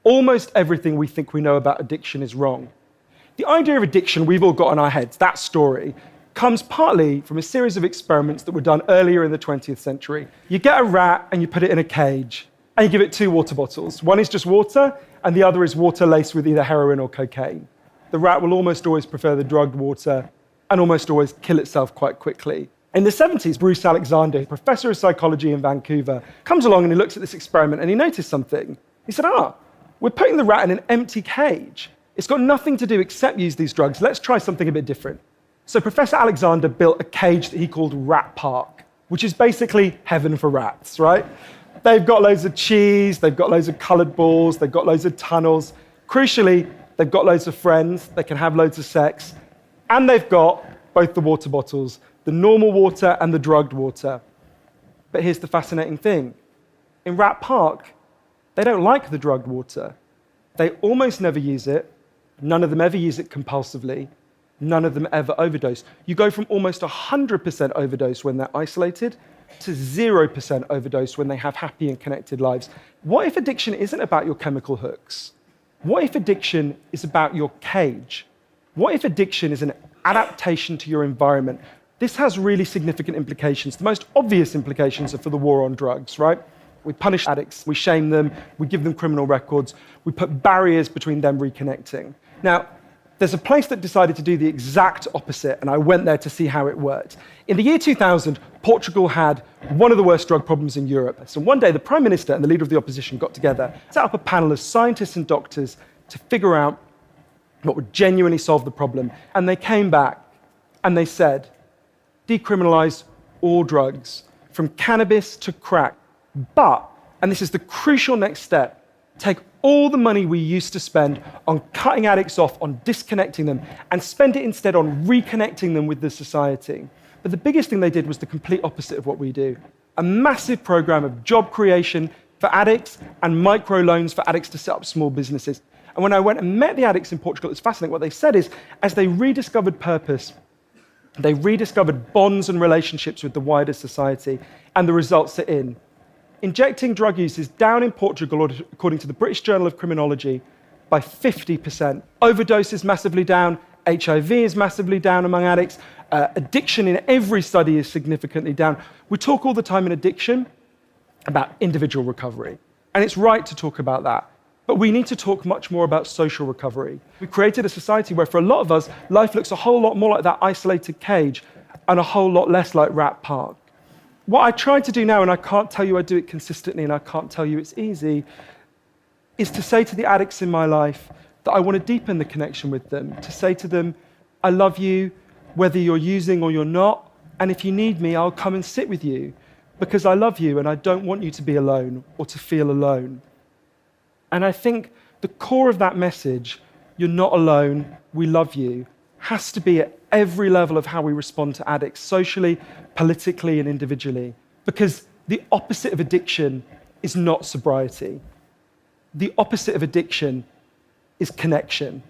almost everything we think we know about addiction is wrong. The idea of addiction we've all got in our heads, that story, comes partly from a series of experiments that were done earlier in the 20th century. You get a rat and you put it in a cage, and you give it 2 water bottles. One is just water, and the other is water laced with either heroin or cocaine. The rat will almost always prefer the drugged water and almost always kill itself quite quickly. In the 70s, Bruce Alexander, professor of psychology in Vancouver, comes along and he looks at this experiment and he noticed something. He said, we're putting the rat in an empty cage. It's got nothing to do except use these drugs. Let's try something a bit different. So Professor Alexander built a cage that he called Rat Park, which is basically heaven for rats, right? They've got loads of cheese, they've got loads of colored balls, they've got loads of tunnels. Crucially, they've got loads of friends, they can have loads of sex, and they've got both the water bottles, the normal water and the drugged water. But here's the fascinating thing. In Rat Park, they don't like the drugged water. They almost never use it. None of them ever use it compulsively. None of them ever overdose. You go from almost 100% overdose when they're isolated to 0% overdose when they have happy and connected lives. What if addiction isn't about your chemical hooks? What if addiction is about your cage? What if addiction is an adaptation to your environment? This has really significant implications. The most obvious implications are for the war on drugs, right? We punish addicts, we shame them, we give them criminal records, we put barriers between them reconnecting. Now, there's a place that decided to do the exact opposite, and I went there to see how it worked. In the year 2000, Portugal had one of the worst drug problems in Europe. So one day, the Prime Minister and the leader of the opposition got together, set up a panel of scientists and doctors to figure out what would genuinely solve the problem. And they came back and they said, decriminalize all drugs, from cannabis to crack. But, and this is the crucial next step, take all the money we used to spend on cutting addicts off, on disconnecting them, and spend it instead on reconnecting them with the society. But the biggest thing they did was the complete opposite of what we do. A massive program of job creation for addicts and microloans for addicts to set up small businesses. And when I went and met the addicts in Portugal, it's fascinating. What they said is, as they rediscovered purpose, they rediscovered bonds and relationships with the wider society, and the results are in. Injecting drug use is down in Portugal, according to the British Journal of Criminology, by 50%. Overdose is massively down. HIV is massively down among addicts. Addiction in every study is significantly down. We talk all the time in addiction about individual recovery, and it's right to talk about that. But we need to talk much more about social recovery. We created a society where, for a lot of us, life looks a whole lot more like that isolated cage and a whole lot less like Rat Park. What I try to do now, and I can't tell you I do it consistently, and I can't tell you it's easy, is to say to the addicts in my life that I want to deepen the connection with them, to say to them, I love you, whether you're using or you're not, and if you need me, I'll come and sit with you, because I love you and I don't want you to be alone or to feel alone. And I think the core of that message, you're not alone, we love you, has to be at every level of how we respond to addicts, socially, politically, and individually. Because the opposite of addiction is not sobriety. The opposite of addiction is connection.